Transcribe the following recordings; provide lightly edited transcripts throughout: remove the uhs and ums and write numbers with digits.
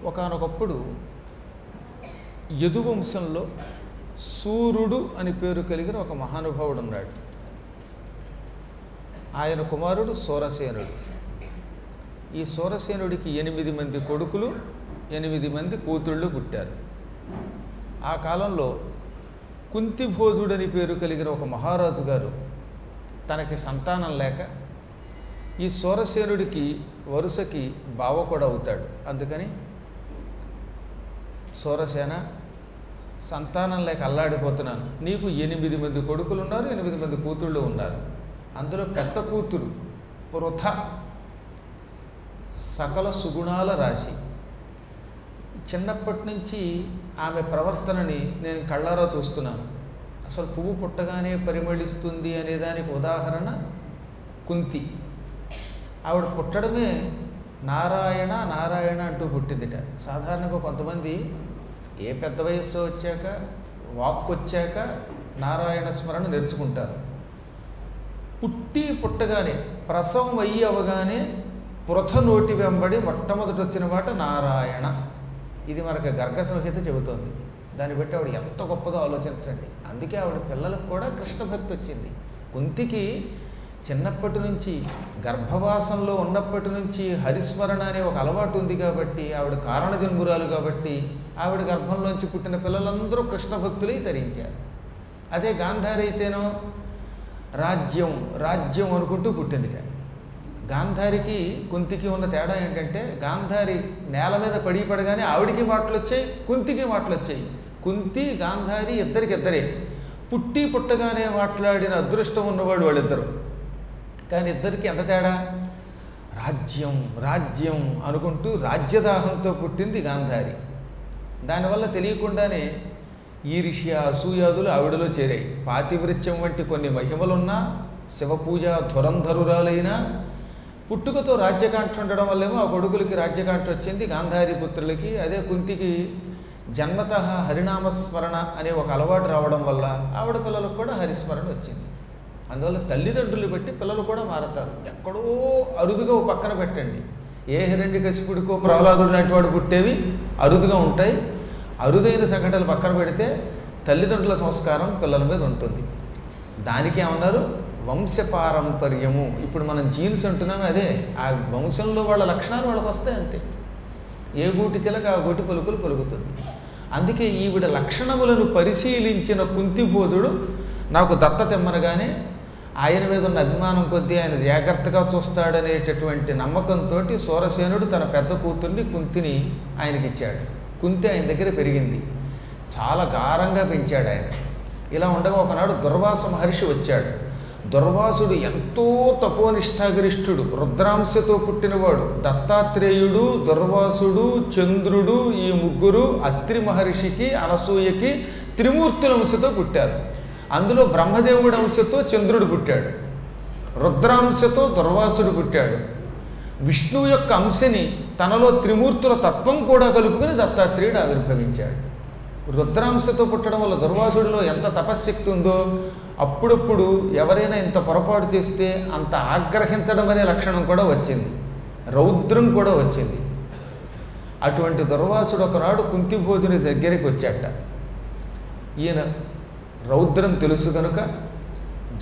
ఒకానొకప్పుడు యదువంశంలో సూర్యుడు అని పేరు కలిగిన ఒక మహానుభావుడు ఉన్నాడు. ఆయన కుమారుడు సూరసేనుడు. ఈ సూరసేనుడికి 8 మంది కొడుకులు 8 మంది కూతుళ్ళు పుట్టారు. ఆ కాలంలో కుంతిభోజుడని పేరు కలిగిన ఒక మహారాజు గారు తనకి సంతానం లేక ఈ సూరసేనుడికి వరుసకి బావ కూడా అవుతాడు. అందుకని సూరసేన, సంతానం లేక అల్లాడిపోతున్నాను. నీకు 8 మంది కొడుకులు ఉన్నారు, 8 మంది కూతుళ్ళు ఉన్నారు. అందులో పెద్ద కూతురు పృథ సకల సుగుణాల రాశి. చిన్నప్పటి నుంచి ఆమె ప్రవర్తనని నేను కళ్ళారా చూస్తున్నాను. అసలు పువ్వు పుట్టగానే పరిమళిస్తుంది అనేదానికి ఉదాహరణ కుంతి. ఆవిడ పుట్టడమే నారాయణ నారాయణ అంటూ పుట్టిందిట. సాధారణంగా కొంతమంది ఏ పెద్ద వయస్సు వచ్చాక వాక్కు వచ్చాక నారాయణ స్మరణ నేర్చుకుంటారు. పుట్టగానే ప్రసవం అయ్యి అవగానే పృథ నోటి వెంబడి మొట్టమొదటి వచ్చిన మాట నారాయణ. ఇది మనకు గర్గ సంహిత చెబుతోంది. దాన్ని బట్టి ఆవిడ ఎంత గొప్పదో ఆలోచించండి. అందుకే ఆవిడ పిల్లలకు కూడా కృష్ణ భక్తి వచ్చింది. కుంతికి చిన్నప్పటి నుంచి గర్భవాసంలో ఉన్నప్పటి నుంచి హరిస్మరణ అనే ఒక అలవాటు ఉంది కాబట్టి, ఆవిడ కారణ జన్మురాలు కాబట్టి ఆవిడ గర్భంలోంచి పుట్టిన పిల్లలందరూ కృష్ణ భక్తులై తరించారు. అదే గాంధారి అయితేనో రాజ్యం రాజ్యం అనుకుంటూ పుట్టిందిట. గాంధారికి కుంతికి ఉన్న తేడా ఏంటంటే, గాంధారి నేల మీద పడగానే ఆవిడికి మాటలు వచ్చాయి, కుంతికి మాటలు వచ్చాయి. కుంతి గాంధారి ఇద్దరికిద్దరే. పుట్టగానే మాట్లాడిన అదృష్టం ఉన్నవాడు వాళ్ళిద్దరు. కానీ ఇద్దరికి ఎంత తేడా! రాజ్యం రాజ్యం అనుకుంటూ రాజ్యదాహంతో పుట్టింది గాంధారి. దానివల్ల తెలియకుండానే ఈర్ష్య అసూయాదులు ఆవిడలో చేరాయి. పాతివృత్యం వంటి కొన్ని మహిమలున్నా, శివపూజ ధురంధరురాలైనా, పుట్టుకతో రాజ్యకాంక్ష ఉండడం వల్లేమో ఆ కొడుకులకి రాజ్యకాంక్ష వచ్చింది, గాంధారి పుత్రులకి. అదే కుంతికి జన్మత హరినామస్మరణ అనే ఒక అలవాటు రావడం వల్ల ఆవిడ పిల్లలకు కూడా హరిస్మరణ వచ్చింది. అందువల్ల తల్లిదండ్రులు బట్టి పిల్లలు కూడా మారతారు. ఎక్కడో అరుదుగా ఒక పక్కన పెట్టండి. ఏ హిరణ్యకశిపుడికో ప్రహ్లాదుడు లాంటి వాడు పుట్టేవి అరుదుగా ఉంటాయి. అరుదైన సంఘటనలు పక్కన పెడితే తల్లిదండ్రుల సంస్కారం పిల్లల మీద ఉంటుంది. దానికి ఏమన్నారు? వంశపారంపర్యము. ఇప్పుడు మనం జీన్స్ అంటున్నాము, అదే ఆ వంశంలో వాళ్ళ లక్షణాలు వాళ్ళకి వస్తాయి అంతే. ఏ గూటి చిలక ఆ గూటి పలుకులు పలుకుతుంది. అందుకే ఈవిడ లక్షణములను పరిశీలించిన కుంతిబోధుడు నాకు దత్తత ఇమ్మనగానే ఆయన మీద ఉన్న అభిమానం కొద్దీ ఆయన జాగ్రత్తగా చూస్తాడనేటటువంటి నమ్మకంతో సూరసేనుడు తన పెద్ద కూతుర్ని కుంతిని ఆయనకిచ్చాడు. కుంతి ఆయన దగ్గర పెరిగింది. చాలా గారంగా పెంచాడు ఆయన. ఇలా ఉండగా ఒకనాడు దుర్వాస మహర్షి వచ్చాడు. దుర్వాసుడు ఎంతో తపోనిష్టాగరిష్ఠుడు, రుద్రాంశతో పుట్టినవాడు. దత్తాత్రేయుడు, దుర్వాసుడు, చంద్రుడు ఈ ముగ్గురు అత్రి మహర్షికి అనసూయకి త్రిమూర్తుల అంశతో పుట్టారు. అందులో బ్రహ్మదేవుడి అంశతో చంద్రుడు పుట్టాడు, రుద్రాంశతో దుర్వాసుడు పుట్టాడు. విష్ణువు యొక్క అంశని తనలో త్రిమూర్తుల తత్వం కూడా కలుపుకొని దత్తాత్రేయుడు ఆవిర్భవించాడు. రుద్రాంశతో పుట్టడం వల్ల దుర్వాసుడిలో ఎంత తపశ్శక్తి ఉందో, అప్పుడప్పుడు ఎవరైనా ఇంత పొరపాటు చేస్తే అంత ఆగ్రహించడం అనే లక్షణం కూడా వచ్చింది, రౌద్రం కూడా వచ్చింది. అటువంటి దుర్వాసుడు ఒకనాడు కుంతిభోజుని దగ్గరికి వచ్చాట. ఈయన రౌద్రం తెలుసు కనుక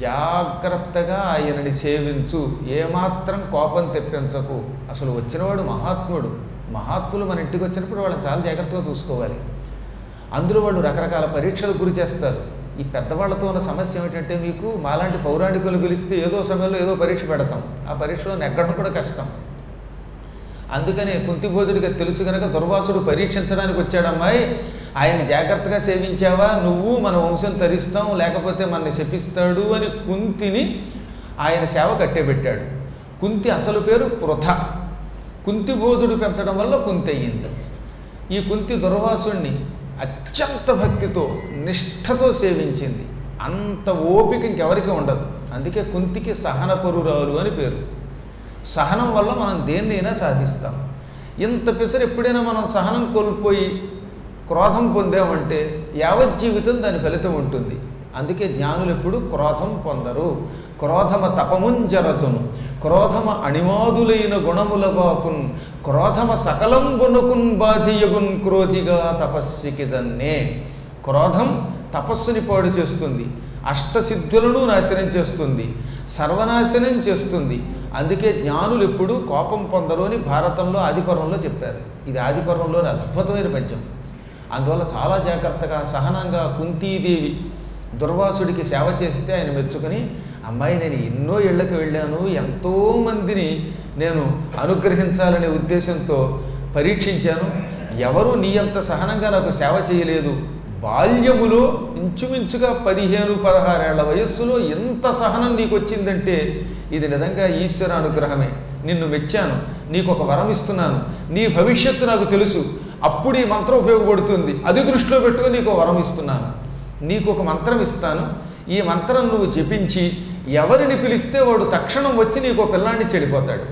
జాగ్రత్తగా ఆయనని సేవించు, ఏమాత్రం కోపం తెప్పించకు. అసలు వచ్చినవాడు మహాత్ముడు. మహాత్ములు మన ఇంటికి వచ్చినప్పుడు వాళ్ళని చాలా జాగ్రత్తగా చూసుకోవాలి. అందులో వాళ్ళు రకరకాల పరీక్షలకు గురి చేస్తారు. ఈ పెద్దవాళ్లతో ఉన్న సమస్య ఏమిటంటే, మీకు మాలాంటి పౌరాణికులు పిలిస్తే ఏదో సమయంలో ఏదో పరీక్ష పెడతాం, ఆ పరీక్షలో నెగ్గడం కూడా కష్టం. అందుకనే కుంతిభోజుడికి తెలుసు కనుక దుర్వాసుడు పరీక్షించడానికి వచ్చాడమ్మాయి, ఆయన జాగ్రత్తగా సేవించావా నువ్వు మన వంశం తరిస్తాం, లేకపోతే మనని శపిస్తాడు అని కుంతిని ఆయన సేవ కట్టేబెట్టాడు. కుంతి అసలు పేరు పృథ. కుంతిభోజుడు పెంచడం వల్ల కుంతి అయ్యింది. ఈ కుంతి దుర్వాసుడిని అత్యంత భక్తితో నిష్ఠతో సేవించింది. అంత ఓపిక ఇంకెవరికి ఉండదు. అందుకే కుంతికి సహనపరురాలు అని పేరు. సహనం వల్ల మనం దేన్నైనా సాధిస్తాం. ఇంత పిసరు ఎప్పుడైనా మనం సహనం కోల్పోయి క్రోధం పొందామంటే యావజ్జీవితం దాని ఫలితం ఉంటుంది. అందుకే జ్ఞానులు ఎప్పుడు క్రోధం పొందరు. క్రోధమ తపముంజరచును క్రోధమ అణిమాదులైన గుణముల బాపున్ క్రోధమ సకలంబునకున్ బాధియగున్ క్రోధిగా తపస్సికి దన్నే. క్రోధం తపస్సుని పాడు చేస్తుంది, అష్టసిద్ధులను నాశనం చేస్తుంది, సర్వనాశనం చేస్తుంది. అందుకే జ్ఞానులు ఎప్పుడు కోపం పొందరు అని భారతంలో ఆదిపర్వంలో చెప్పారు. ఇది ఆదిపర్వంలోని అద్భుతమైన పద్యం. అందువల్ల చాలా జాగ్రత్తగా సహనంగా కుంతీదేవి దుర్వాసుడికి సేవ చేస్తే ఆయన మెచ్చుకొని, అమ్మాయి నేను ఎన్నో ఇళ్ళకి వెళ్ళాను, ఎంతోమందిని నేను అనుగ్రహించాలనే ఉద్దేశంతో పరీక్షించాను, ఎవరు నీ అంత సహనంగా నాకు సేవ చేయలేదు. బాల్యములో ఇంచుమించుగా 15-16 ఏళ్ల వయస్సులో ఎంత సహనం నీకు వచ్చిందంటే ఇది నిజంగా ఈశ్వర అనుగ్రహమే. నిన్ను మెచ్చాను, నీకు ఒక వరం ఇస్తున్నాను, నీ భవిష్యత్తు నాకు తెలుసు, అప్పుడు ఈ మంత్రం ఉపయోగపడుతుంది, అది దృష్టిలో పెట్టుకుని నీకు వరం ఇస్తున్నాను. నీకు ఒక మంత్రం ఇస్తాను, ఈ మంత్రం నువ్వు జపించి ఎవరిని పిలిస్తే వాడు తక్షణం వచ్చి నీకు ఒక పిల్లాన్ని చెడిపోతాడు.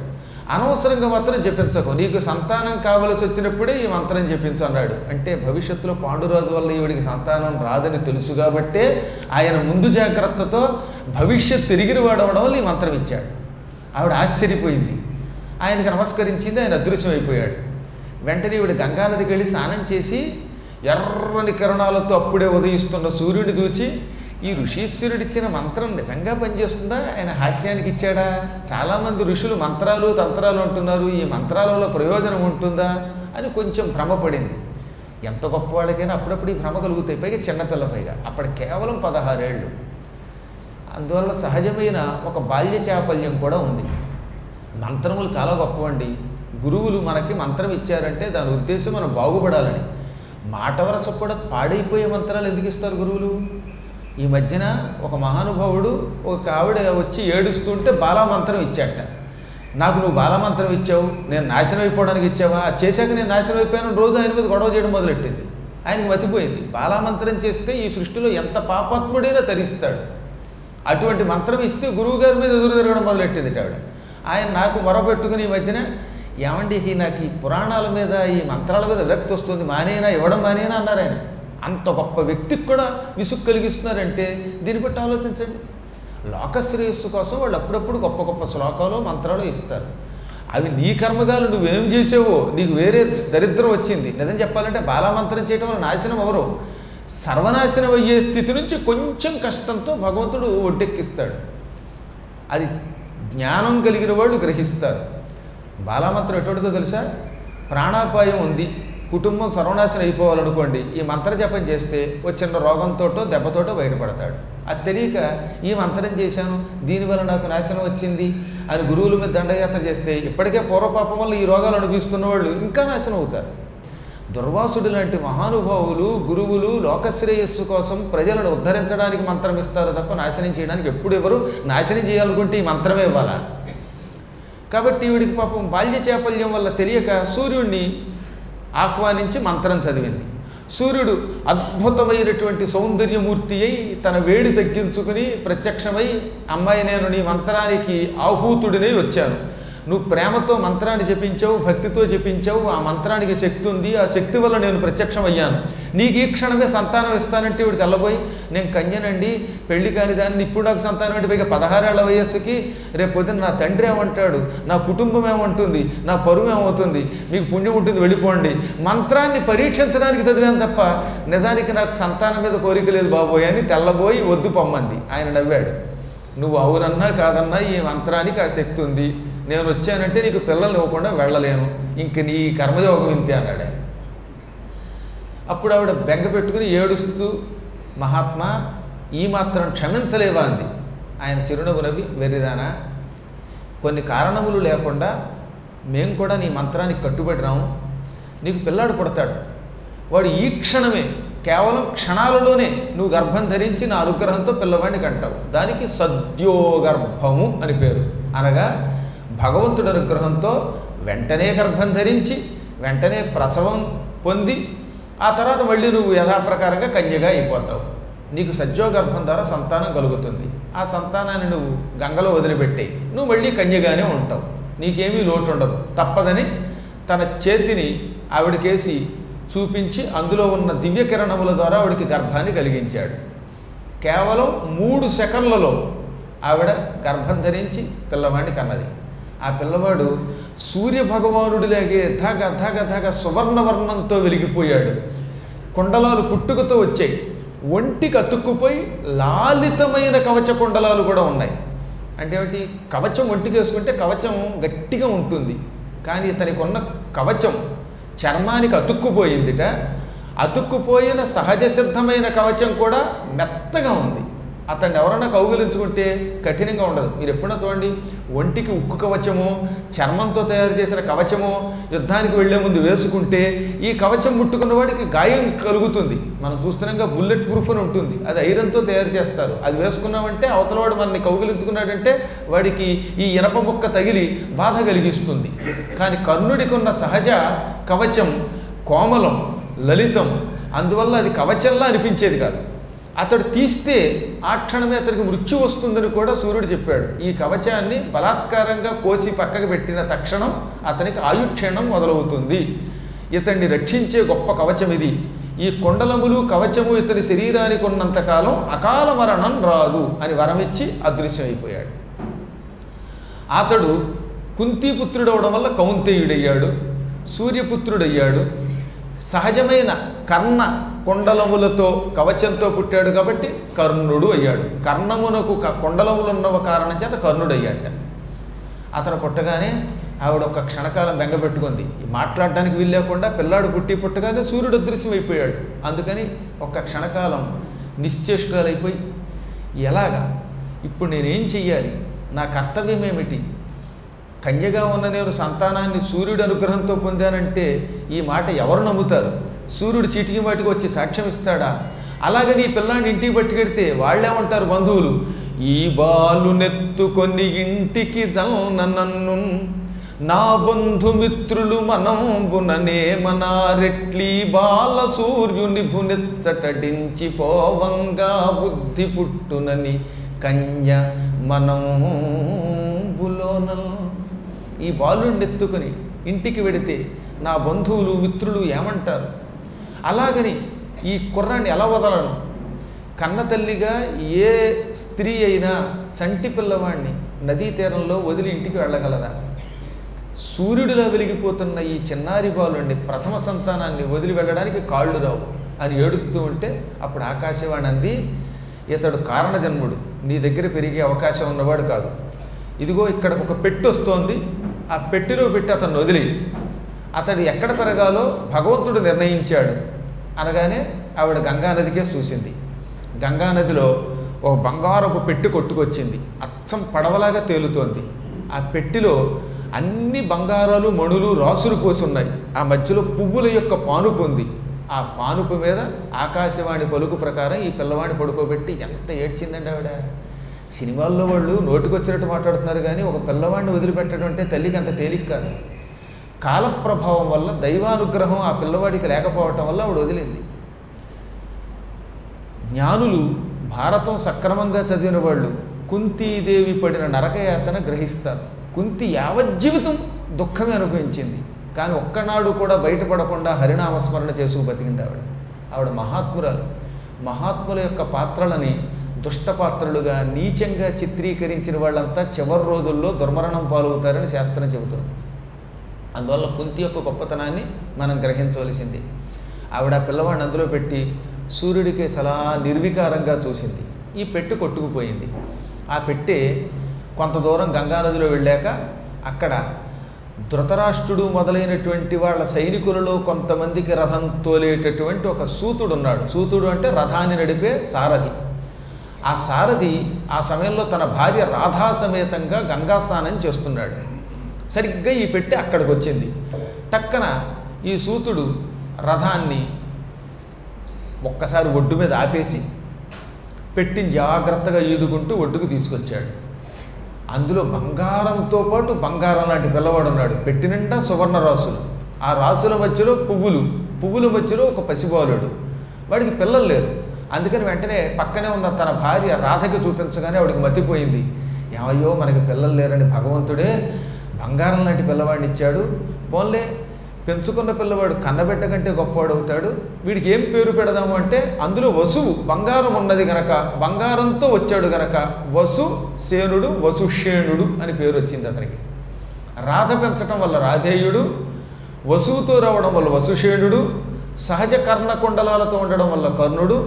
అనవసరంగా మాత్రం జపించకు, నీకు సంతానం కావలసి వచ్చినప్పుడే ఈ మంత్రం జపించు అన్నాడు. అంటే భవిష్యత్తులో పాండురాజు వల్ల ఈవిడికి సంతానం రాదని తెలుసు కాబట్టే ఆయన ముందు జాగ్రత్తతో భవిష్యత్ తిరిగిన వాడవడం వల్ల ఈ మంత్రం ఇచ్చాడు. ఆవిడ ఆశ్చర్యపోయింది, ఆయనకి నమస్కరించింది, ఆయన అదృశ్యమైపోయాడు. వెంటనే ఈవిడ గంగానదికి వెళ్ళి స్నానం చేసి ఎర్రని కిరణాలతో అప్పుడే ఉదయిస్తున్న సూర్యుడిని చూచి, ఈ ఋషీశ్వరుడిచ్చిన మంత్రం నిజంగా పనిచేస్తుందా, ఆయన హాస్యానికి ఇచ్చాడా, చాలామంది ఋషులు మంత్రాలు తంత్రాలు అంటున్నారు, ఈ మంత్రాల వల్ల ప్రయోజనం ఉంటుందా అని కొంచెం భ్రమపడింది. ఎంత గొప్పవాళ్ళకైనా అప్పుడప్పుడు ఈ భ్రమ కలుగుతాయి, పైగా చిన్నపిల్ల, పైగా అప్పటి కేవలం 16 ఏళ్ళు. అందువల్ల సహజమైన ఒక బాల్య చాపల్యం కూడా ఉంది. మంత్రములు చాలా గొప్పవండి. గురువులు మనకి మంత్రం ఇచ్చారంటే దాని ఉద్దేశం మనం బాగుపడాలని. మాట వరస కూడా పాడైపోయే మంత్రాలు ఎందుకు ఇస్తారు గురువులు? ఈ మధ్యన ఒక మహానుభావుడు ఒక ఆవిడ వచ్చి ఏడుస్తుంటే బాలామంత్రం ఇచ్చాట. నాకు నువ్వు బాలామంత్రం ఇచ్చావు, నేను నాశనం అయిపోవడానికి ఇచ్చావా, అది చేశాక నేను నాశనం అయిపోయాను, రోజు ఆయన మీద గొడవ చేయడం మొదలెట్టింది. ఆయనకి మతిపోయింది, బాలామంత్రం చేస్తే ఈ సృష్టిలో ఎంత పాపాత్ముడైనా తరిస్తాడు, అటువంటి మంత్రం ఇస్తే గురువుగారి మీద ఎదురు తిరగడం మొదలెట్టింది ఆవిడ. ఆయన నాకు మొరపెట్టుకుని ఈ మధ్యన, ఏమండి నాకు ఈ పురాణాల మీద ఈ మంత్రాల మీద విరక్తి వస్తుంది, మానేనా ఇవ్వడం మానేనా అన్నారు ఆయన. అంత గొప్ప వ్యక్తికి కూడా విసుగు కలిగిస్తున్నారంటే దీన్ని బట్టి ఆలోచించండి. లోకశ్రేయస్సు కోసం వాళ్ళు అప్పుడప్పుడు గొప్ప గొప్ప శ్లోకాలు మంత్రాలు ఇస్తారు. అవి నీ కర్మగాలు నువ్వేం చేసావో నీకు వేరే దరిద్రం వచ్చింది. నిజం చెప్పాలంటే బాలామంత్రం చేయడం వల్ల నాశనం ఎవరు, సర్వనాశనం అయ్యే స్థితి నుంచి కొంచెం కష్టంతో భగవంతుడు ఒడ్డెక్కిస్తాడు. అది జ్ఞానం కలిగిన వాళ్ళు గ్రహిస్తారు. బాలామంత్రం ఎటువంటిదో తెలుసా? ప్రాణాపాయం ఉంది, కుటుంబం సర్వనాశనం అయిపోవాలనుకోండి, ఈ మంత్ర జపం చేస్తే వచ్చిన రోగంతోటో దెబ్బతోటో బయటపడతాడు. అది తెలియక ఈ మంత్రం చేశాను దీనివల్ల నాకు నాశనం వచ్చింది అని గురువుల మీద దండయాత్ర చేస్తే ఇప్పటికే పూర్వపాపం వల్ల ఈ రోగాలు అనుభవిస్తున్న వాళ్ళు ఇంకా నాశనం అవుతారు. దుర్వాసుడు లాంటి మహానుభావులు గురువులు లోకశ్రేయస్సు కోసం ప్రజలను ఉద్ధరించడానికి మంత్రం ఇస్తారు తప్ప నాశనం చేయడానికి ఎప్పుడు ఎవరు నాశనం చేయాలనుకుంటే ఈ మంత్రమే ఇవ్వాలా. కాబట్టి వీడికి పాపం బాల్య చాపల్యం వల్ల తెలియక సూర్యుడిని ఆహ్వానించి మంత్రం చదివింది. సూర్యుడు అద్భుతమైనటువంటి సౌందర్యమూర్తి అయి తన వేడి తగ్గించుకుని ప్రత్యక్షమై, అమ్మాయి నేను నీ మంత్రానికి ఆహూతుడినై వచ్చాను, నువ్వు ప్రేమతో మంత్రాన్ని జపించావు, భక్తితో జపించావు, ఆ మంత్రానికి శక్తి ఉంది, ఆ శక్తి వల్ల నేను ప్రత్యక్షమయ్యాను, నీకు ఈ క్షణమే సంతానం ఇస్తానంటే వీడు తెల్లబోయి, నేను కన్యనండి, పెళ్లి కాని దాన్ని, ఇప్పుడు నాకు సంతానం అంటే పైగా 16 ఏళ్ల వయస్సుకి, రేపు పొద్దున్న నా తండ్రి ఏమంటాడు, నా కుటుంబం ఏమంటుంది, నా పరువు ఏమవుతుంది, మీకు పుణ్యం ఉంటుంది వెళ్ళిపోండి. మంత్రాన్ని పరీక్షించడానికి చదివాను తప్ప నిజానికి నాకు సంతానం మీద కోరిక లేదు బాబోయ్ అని తెల్లబోయి వద్దు పొమ్మంది. ఆయన నవ్వాడు, నువ్వు అవునన్నా కాదన్నా ఈ మంత్రానికి ఆ శక్తి ఉంది, నేను వచ్చానంటే నీకు పిల్లలు ఇవ్వకుండా వెళ్ళలేను, ఇంక నీ కర్మయోగం ఇంతే అన్నాడు ఆయన. అప్పుడు ఆవిడ బెంగ పెట్టుకుని ఏడుస్తూ, మహాత్మా ఈ మాత్రం క్షమించలేవా అంది. ఆయన చిరునవ్వు నవ్వి, వెర్రిదానా, కొన్ని కారణములు లేకుండా మేము కూడా నీ మంత్రానికి కట్టుబడి రాము, నీకు పిల్లాడు పుడతాడు, వాడు ఈ క్షణమే కేవలం క్షణాలలోనే నువ్వు గర్భం ధరించి నా అనుగ్రహంతో పిల్లవాడిని కంటావు, దానికి సద్యోగర్భము అని పేరు. అనగా భగవంతుడి అనుగ్రహంతో వెంటనే గర్భం ధరించి వెంటనే ప్రసవం పొంది ఆ తర్వాత మళ్ళీ నువ్వు యథాప్రకారంగా కన్యగా అయిపోతావు, నీకు సద్యోగర్భం ద్వారా సంతానం కలుగుతుంది, ఆ సంతానాన్ని నువ్వు గంగలో వదిలిపెట్టి నువ్వు మళ్ళీ కన్యగానే ఉంటావు, నీకేమీ లోటు ఉండదు, తప్పదని తన చేతిని ఆవిడకేసి చూపించి అందులో ఉన్న దివ్యకిరణముల ద్వారా ఆవిడికి గర్భాన్ని కలిగించాడు. కేవలం 3 సెకన్లలో ఆవిడ గర్భం ధరించి పిల్లవాడిని కన్నది. ఆ పిల్లవాడు సూర్యభగవానుడిలాగే ధగ ధగ ధగ సువర్ణవర్ణంతో వెలిగిపోయాడు. కుండలాలు పుట్టుకతో వచ్చాయి. ఒంటికి అతుక్కుపోయి లాలితమైన కవచ కుండలాలు కూడా ఉన్నాయి. అంటే ఏమిటి? కవచం ఒంటికి వేసుకుంటే కవచం గట్టిగా ఉంటుంది, కానీ ఇతనికి ఉన్న కవచం చర్మానికి అతుక్కుపోయిందిట. అతుక్కుపోయిన సహజ సిద్ధమైన కవచం కూడా మెత్తగా ఉంది. అతన్ని ఎవరైనా కౌగిలించుకుంటే కఠినంగా ఉండదు. మీరు ఎప్పుడైనా చూడండి, ఒంటికి ఉక్కు కవచము, చర్మంతో తయారు చేసిన కవచము యుద్ధానికి వెళ్లే ముందు వేసుకుంటే ఈ కవచం ముట్టుకున్న వాడికి గాయం కలుగుతుంది. మనం చూస్తున్నాగా బుల్లెట్ ప్రూఫ్ అని ఉంటుంది, అది ఐరన్తో తయారు చేస్తారు. అది వేసుకున్నామంటే అవతలవాడు మనల్ని కౌగిలించుకున్నాడంటే వాడికి ఈ ఇనప ముక్క తగిలి బాధ కలిగిస్తుంది. కానీ కర్ణుడికి ఉన్న సహజ కవచం కోమలం, లలితం, అందువల్ల అది కవచంలా అనిపించేది కాదు. అతడు తీస్తే ఆ క్షణమే అతనికి మృత్యు వస్తుందని కూడా సూర్యుడు చెప్పాడు. ఈ కవచాన్ని బలాత్కారంగా కోసి పక్కకు పెట్టిన తక్షణం అతనికి ఆయుక్షీణం మొదలవుతుంది. ఇతన్ని రక్షించే గొప్ప కవచం ఇది. ఈ కుండలములు కవచము ఇతని శరీరానికి ఉన్నంతకాలం అకాల మరణం రాదు అని వరమిచ్చి అదృశ్యమైపోయాడు. అతడు కుంతీపుత్రుడు అవడం వల్ల కౌంతేయుడయ్యాడు, సూర్యపుత్రుడయ్యాడు. సహజమైన కర్ణ కుండలములతో కవచంతో పుట్టాడు కాబట్టి కర్ణుడు అయ్యాడు. కర్ణమునకు కుండలములు ఉన్నవ కారణం చేత కర్ణుడు అయ్యాట. అతను పుట్టగానే ఆవిడ ఒక క్షణకాలం బెంగపెట్టుకుంది. మాట్లాడడానికి వీల్లేకుండా పిల్లాడు పుట్టగానే సూర్యుడు అదృశ్యమైపోయాడు. అందుకని ఒక్క క్షణకాలం నిశ్చేష్టురాలైపోయి, ఎలాగా ఇప్పుడు నేనేం చెయ్యాలి, నా కర్తవ్యం ఏమిటి, కన్యగా ఉన్న నేను సంతానాన్ని సూర్యుడి అనుగ్రహంతో పొందానంటే ఈ మాట ఎవరు నమ్ముతారు? సూర్యుడు చీటికి మాటికి వచ్చి సాక్ష్యం ఇస్తాడా? అలాగని ఈ పిల్లాన్ని ఇంటికి పట్టుకెడితే వాళ్ళేమంటారు బంధువులు? ఈ బాలు నెత్తుకొని ఇంటికి నన్ను నా బంధుమిత్రులు మనంబుననే మనారెట్లీ బాల సూర్యుని భునెచ్చటడించి పోవంగా బుద్ధి పుట్టునని కన్య మనంబులోన. ఈ బాలుడిని ఎత్తుకొని ఇంటికి వెడితే నా బంధువులు మిత్రులు ఏమంటారు? అలాగని ఈ కుర్రాన్ని ఎలా వదలను? కన్న తల్లిగా ఏ స్త్రీ అయినా చంటి పిల్లవాడిని నదీ తీరంలో వదిలి ఇంటికి వెళ్ళగలదా? సూర్యుడిలా వెలిగిపోతున్న ఈ చిన్నారి బాలుడిని, ప్రథమ సంతానాన్ని వదిలి వెళ్ళడానికి కాళ్ళు రావు అని ఏడుస్తూ ఉంటే అప్పుడు ఆకాశవాణి అంది, ఇతడు కారణజన్ముడు, నీ దగ్గర పెరిగే అవకాశం ఉన్నవాడు కాదు. ఇదిగో ఇక్కడ ఒక పెట్టె వస్తోంది, ఆ పెట్టెలో పెట్టి అతన్ని వదిలి, అతడు ఎక్కడ పెరగాలో భగవంతుడు నిర్ణయించాడు అనగానే ఆవిడ గంగానదికే చూసింది. గంగానదిలో ఒక బంగారపు పెట్టె కొట్టుకొచ్చింది, అచ్చం పడవలాగా తేలుతోంది. ఆ పెట్టెలో అన్ని బంగారాలు మణులు రాసులు పోసి ఉన్నాయి. ఆ మధ్యలో పువ్వుల యొక్క పానుపు ఉంది. ఆ పానుపు మీద ఆకాశవాణి పలుకు ప్రకారం ఈ పిల్లవాడిని పడుకోబెట్టి ఎంత ఏడ్చిందండి ఆవిడ. సినిమాల్లో వాళ్ళు నోటికొచ్చినట్టు మాట్లాడుతున్నారు, కానీ ఒక పిల్లవాడిని వదిలిపెట్టడం అంటే తల్లికి అంత తేలిక కాదు. కాలప్రభావం వల్ల, దైవానుగ్రహం ఆ పిల్లవాడికి లేకపోవటం వల్ల ఆవిడ వదిలింది. జ్ఞానులు, భారతం సక్రమంగా చదివిన వాళ్ళు కుంతీదేవి పడిన నరకయాతన గ్రహిస్తారు. కుంతి యావజ్జీవితం దుఃఖమే అనుభవించింది, కానీ ఒక్కనాడు కూడా బయటపడకుండా హరినామస్మరణ చేసుకు బతికింది ఆవిడ. ఆవిడ మహాత్మురాలు. మహాత్ముల యొక్క పాత్రలని దుష్టపాత్రలుగా నీచంగా చిత్రీకరించిన వాళ్ళంతా చివరి రోజుల్లో దుర్మరణం పాలవుతారని శాస్త్రం చెబుతుంది. అందువల్ల కుంతి యొక్క గొప్పతనాన్ని మనం గ్రహించవలసింది. ఆవిడ పిల్లవాడిని అందులో పెట్టి సూర్యుడికి సలా నిర్వికారంగా చూసింది. ఈ పెట్టె కొట్టుకుపోయింది. ఆ పెట్టె కొంత దూరం గంగానదిలో వెళ్ళాక అక్కడ ధృతరాష్ట్రుడు మొదలైనటువంటి వాళ్ళ సైనికులలో కొంతమందికి రథం తోలేటటువంటి ఒక సూతుడు ఉన్నాడు. సూతుడు అంటే రథాన్ని నడిపే సారథి. ఆ సారథి ఆ సమయంలో తన భార్య రాధా సమేతంగా గంగా స్నానం చేస్తున్నాడు. సరిగ్గా ఈ పెట్టె అక్కడికి వచ్చింది. టక్కన ఈ సూతుడు రథాన్ని ఒక్కసారి ఒడ్డు మీద ఆపేసి పెట్టిని జాగ్రత్తగా ఈదుకుంటూ ఒడ్డుకు తీసుకొచ్చాడు. అందులో బంగారంతో పాటు బంగారం లాంటి పిల్లవాడు ఉన్నాడు. పెట్టి నిండా సువర్ణ రాసులు, ఆ రాసుల మధ్యలో పువ్వుల మధ్యలో ఒక పసిబాలుడు. వాడికి పిల్లలు లేరు. అందుకని వెంటనే పక్కనే ఉన్న తన భార్య రాధకి చూపించగానే ఆవిడికి మతిపోయింది. ఏమయ్యో మనకి పిల్లలు లేరని భగవంతుడే బంగారం లాంటి పిల్లవాడిని ఇచ్చాడు. పోన్లే పెంచుకున్న పిల్లవాడు కన్నబిడ్డ కంటే గొప్పవాడు అవుతాడు. వీడికి ఏం పేరు పెడదాము అంటే అందులో వసువు బంగారం ఉన్నది గనక, బంగారంతో వచ్చాడు గనక వసుసేనుడు వసుషేణుడు అని పేరు వచ్చింది అతనికి. రాధ పెంచటం వల్ల రాధేయుడు, వసువుతో రావడం వల్ల వసుషేణుడు, సహజ కర్ణకుండలాలతో ఉండడం వల్ల కర్ణుడు.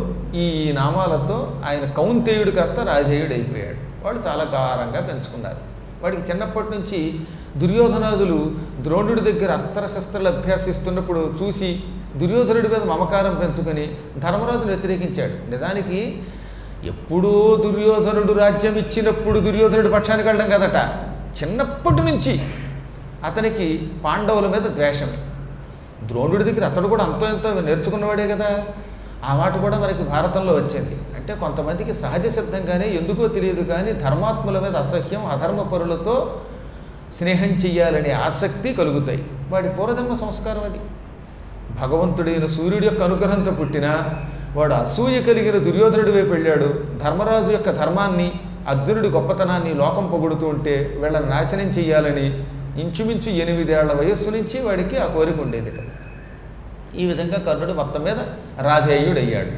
ఈ నామాలతో ఆయన కౌంతేయుడు కాస్త రాధేయుడు అయిపోయాడు. వాడు చాలా గారంగా పెంచుకున్నారు. వాడికి చిన్నప్పటి నుంచి దుర్యోధనాదులు ద్రోణుడి దగ్గర అస్త్రశస్త్రాలు అభ్యాసిస్తున్నప్పుడు చూసి దుర్యోధనుడి మీద మమకారం పెంచుకొని ధర్మరాజును వ్యతిరేకించాడు. నిజానికి ఎప్పుడో దుర్యోధనుడు రాజ్యం ఇచ్చినప్పుడు దుర్యోధనుడి పక్షానికి వెళ్ళడం కదట. చిన్నప్పటి నుంచి అతనికి పాండవుల మీద ద్వేషమే. ద్రోణుడి దగ్గర అతడు కూడా అంతో ఎంతో నేర్చుకున్నవాడే కదా. ఆ మాట కూడా మనకి భారతంలో వచ్చింది. అంటే కొంతమందికి సహజ సిద్ధంగానే ఎందుకో తెలియదు కానీ ధర్మాత్ముల మీద అసహ్యం, అధర్మ పరులతో స్నేహం చెయ్యాలనే ఆసక్తి కలుగుతాయి. వాడి పూర్వజన్మ సంస్కారం అది. భగవంతుడైన సూర్యుడి యొక్క అనుగ్రహంతో పుట్టినా వాడు అసూయ కలిగిన దుర్యోధనుడి వైపు వెళ్ళాడు. ధర్మరాజు యొక్క ధర్మాన్ని, అర్జునుడి గొప్పతనాన్ని లోకం పొగుడుతూ ఉంటే వీళ్ళని నాశనం చెయ్యాలని ఇంచుమించు 8 ఏళ్ల వయస్సు నుంచి వాడికి ఆ కోరిక ఉండేది కదా. ఈ విధంగా కర్ణుడు మొత్తం మీద రాధేయుడయ్యాడు.